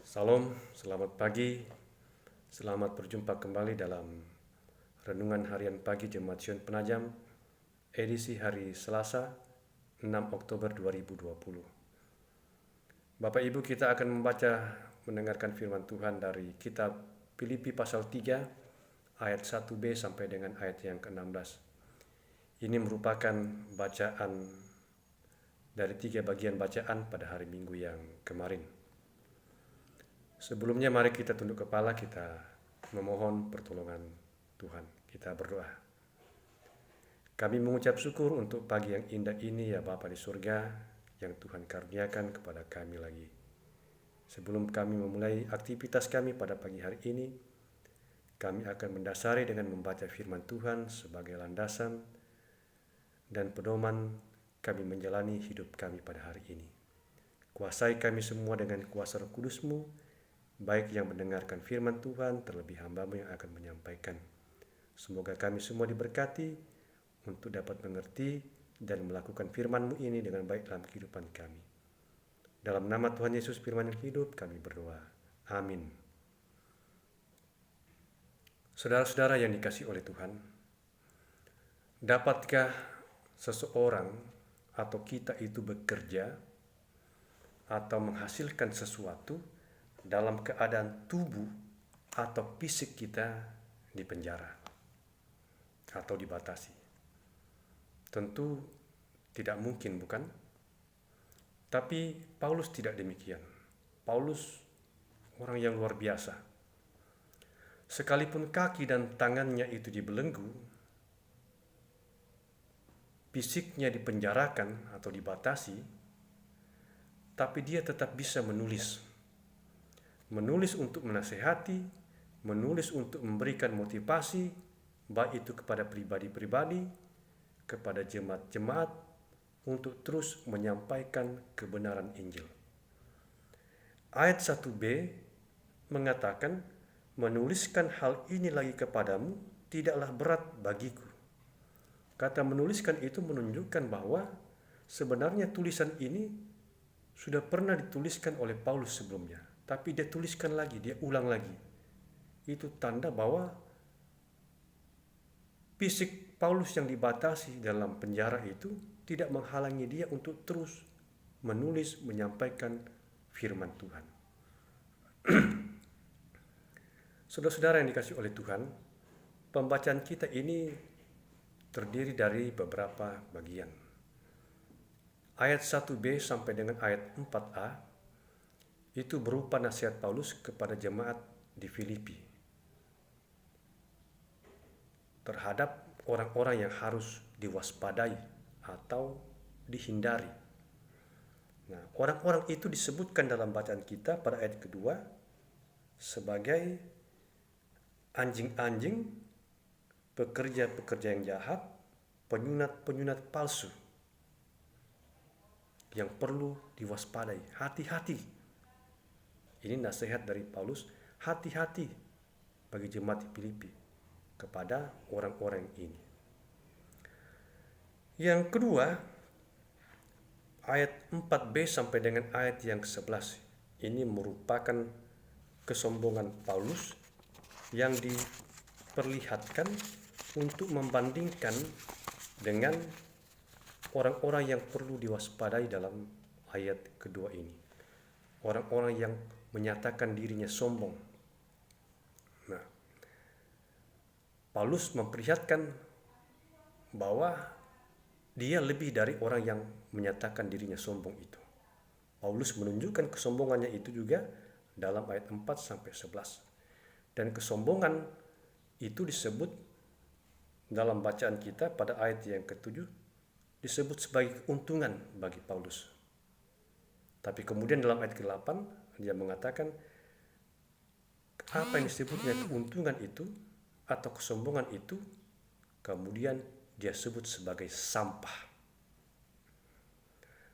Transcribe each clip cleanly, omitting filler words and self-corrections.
Salam, selamat pagi, selamat berjumpa kembali dalam Renungan Harian Pagi Jemaat Sion Penajam, edisi hari Selasa, 6 Oktober 2020. Bapak Ibu, kita akan mendengarkan firman Tuhan dari kitab Filipi pasal 3, ayat 1b sampai dengan ayat yang ke-16. Ini merupakan bacaan dari 3 bagian bacaan pada hari Minggu yang kemarin. Sebelumnya mari kita tunduk kepala, kita memohon pertolongan Tuhan. Kita berdoa. Kami mengucap syukur untuk pagi yang indah ini ya Bapa di surga yang Tuhan karuniakan kepada kami lagi. Sebelum kami memulai aktivitas kami pada pagi hari ini, kami akan mendasari dengan membaca firman Tuhan sebagai landasan dan pedoman kami menjalani hidup kami pada hari ini. Kuasai kami semua dengan kuasa Roh Kudus-Mu, baik yang mendengarkan firman Tuhan, terlebih hamba-Mu yang akan menyampaikan. Semoga kami semua diberkati untuk dapat mengerti dan melakukan firman-Mu ini dengan baik dalam kehidupan kami. Dalam nama Tuhan Yesus firman yang hidup kami berdoa. Amin. Saudara-saudara yang dikasihi oleh Tuhan, dapatkah seseorang atau kita itu bekerja atau menghasilkan sesuatu dalam keadaan tubuh atau fisik kita dipenjara atau dibatasi? Tentu tidak mungkin, bukan? Tapi Paulus tidak demikian. Paulus orang yang luar biasa. Sekalipun kaki dan tangannya itu dibelenggu, fisiknya dipenjarakan atau dibatasi, tapi dia tetap bisa menulis untuk menasehati, menulis untuk memberikan motivasi, baik itu kepada pribadi-pribadi, kepada jemaat-jemaat, untuk terus menyampaikan kebenaran Injil. Ayat 1b mengatakan, menuliskan hal ini lagi kepadamu tidaklah berat bagiku. Kata menuliskan itu menunjukkan bahwa sebenarnya tulisan ini sudah pernah dituliskan oleh Paulus sebelumnya, tapi dia tuliskan lagi, dia ulang lagi. Itu tanda bahwa fisik Paulus yang dibatasi dalam penjara itu tidak menghalangi dia untuk terus menulis, menyampaikan firman Tuhan. Saudara-saudara yang dikasihi oleh Tuhan, pembacaan kita ini terdiri dari beberapa bagian. Ayat 1b sampai dengan ayat 4a itu berupa nasihat Paulus kepada jemaat di Filipi terhadap orang-orang yang harus diwaspadai atau dihindari. Nah, orang-orang itu disebutkan dalam bacaan kita pada ayat kedua sebagai anjing-anjing, pekerja-pekerja yang jahat, penyunat-penyunat palsu yang perlu diwaspadai. Hati-hati. Ini nasihat dari Paulus, hati-hati bagi jemaat di Filipi kepada orang-orang ini. Yang kedua, ayat 4b sampai dengan ayat yang ke-11. Ini merupakan kesombongan Paulus yang diperlihatkan untuk membandingkan dengan orang-orang yang perlu diwaspadai dalam ayat kedua ini. Orang-orang yang menyatakan dirinya sombong. Nah, Paulus memperlihatkan bahwa dia lebih dari orang yang menyatakan dirinya sombong itu. Paulus menunjukkan kesombongannya itu juga dalam ayat 4 sampai 11. Dan kesombongan itu disebut dalam bacaan kita pada ayat yang ke-7 disebut sebagai keuntungan bagi Paulus. Tapi kemudian dalam ayat ke-8 dia mengatakan apa yang disebutnya keuntungan itu atau kesombongan itu kemudian dia sebut sebagai sampah.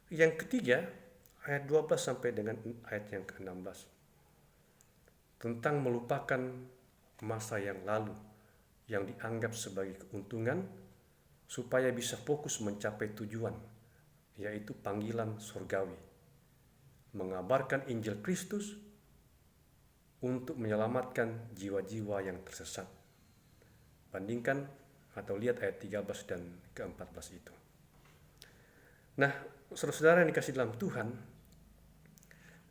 Yang ketiga, ayat 12 sampai dengan ayat yang ke-16 tentang melupakan masa yang lalu yang dianggap sebagai keuntungan supaya bisa fokus mencapai tujuan, yaitu panggilan surgawi, mengabarkan Injil Kristus untuk menyelamatkan jiwa-jiwa yang tersesat. Bandingkan atau lihat ayat 13 dan ke-14 itu. Nah, saudara-saudara yang dikasih dalam Tuhan,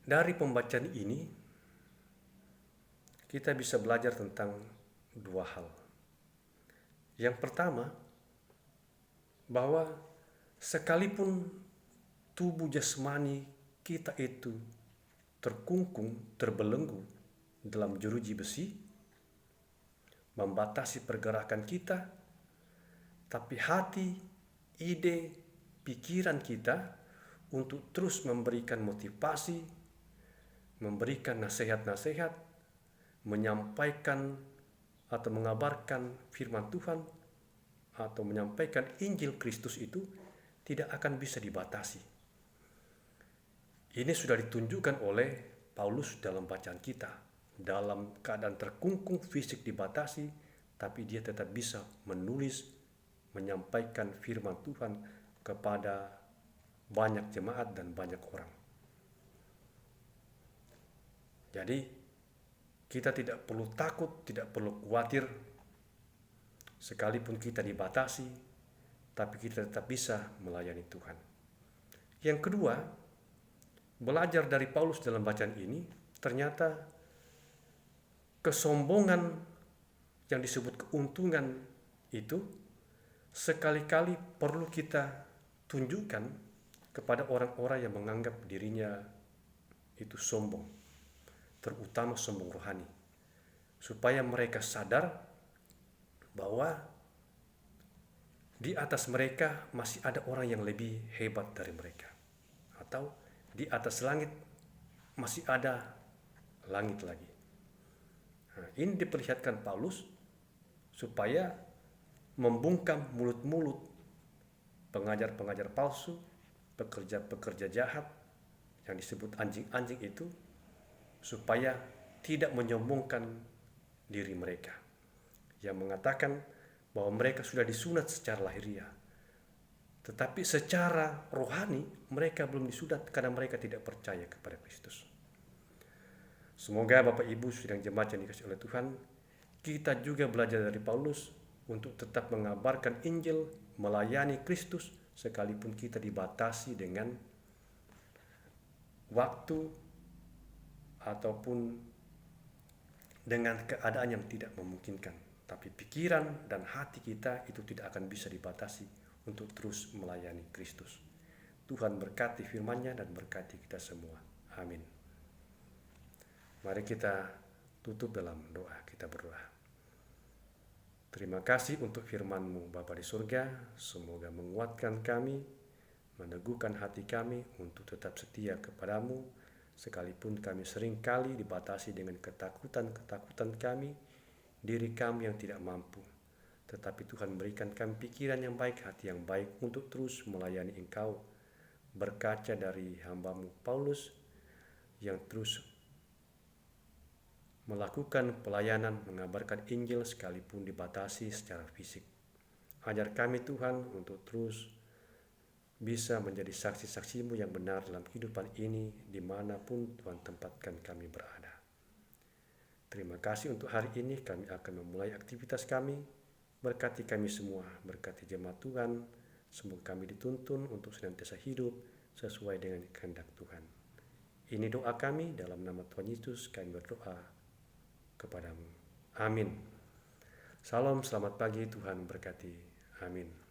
dari pembacaan ini kita bisa belajar tentang dua hal. Yang pertama, bahwa sekalipun tubuh jasmani kita itu terkungkung, terbelenggu dalam jeruji besi, membatasi pergerakan kita, tapi hati, ide, pikiran kita untuk terus memberikan motivasi, memberikan nasihat-nasihat, menyampaikan atau mengabarkan firman Tuhan, atau menyampaikan Injil Kristus itu tidak akan bisa dibatasi. Ini sudah ditunjukkan oleh Paulus dalam bacaan kita. Dalam keadaan terkungkung fisik dibatasi, tapi dia tetap bisa menulis, menyampaikan firman Tuhan kepada banyak jemaat dan banyak orang. Jadi kita tidak perlu takut, tidak perlu khawatir. Sekalipun kita dibatasi, tapi kita tetap bisa melayani Tuhan. Yang kedua, belajar dari Paulus dalam bacaan ini, ternyata kesombongan yang disebut keuntungan itu sekali-kali perlu kita tunjukkan kepada orang-orang yang menganggap dirinya itu sombong, terutama sombong rohani, supaya mereka sadar bahwa di atas mereka masih ada orang yang lebih hebat dari mereka, atau di atas langit masih ada langit lagi. Nah, ini diperlihatkan Paulus supaya membungkam mulut-mulut pengajar-pengajar palsu, pekerja-pekerja jahat yang disebut anjing-anjing itu, supaya tidak menyombongkan diri mereka, yang mengatakan bahwa mereka sudah disunat secara lahiriah, tetapi secara rohani mereka belum disunat karena mereka tidak percaya kepada Kristus. Semoga Bapak Ibu sidang jemaat yang dikasihi oleh Tuhan, kita juga belajar dari Paulus untuk tetap mengabarkan Injil, melayani Kristus, sekalipun kita dibatasi dengan waktu ataupun dengan keadaan yang tidak memungkinkan. Tapi pikiran dan hati kita itu tidak akan bisa dibatasi untuk terus melayani Kristus. Tuhan berkati firman-Nya dan berkati kita semua. Amin. Mari kita tutup dalam doa, kita berdoa. Terima kasih untuk firman-Mu Bapa di surga, semoga menguatkan kami, meneguhkan hati kami untuk tetap setia kepadamu, sekalipun kami seringkali dibatasi dengan ketakutan-ketakutan kami, diri kami yang tidak mampu. Tetapi Tuhan berikan kami pikiran yang baik, hati yang baik untuk terus melayani Engkau, berkaca dari hamba-Mu Paulus yang terus melakukan pelayanan, mengabarkan Injil sekalipun dibatasi secara fisik. Ajar kami Tuhan untuk terus bisa menjadi saksi-saksi-Mu yang benar dalam kehidupan ini, dimanapun Tuhan tempatkan kami berada. Terima kasih untuk hari ini, kami akan memulai aktivitas kami. Berkati kami semua, berkati jemaat Tuhan, semoga kami dituntun untuk senantiasa hidup sesuai dengan kehendak Tuhan. Ini doa kami, dalam nama Tuhan Yesus kami berdoa kepadamu. Amin. Salam, selamat pagi, Tuhan berkati. Amin.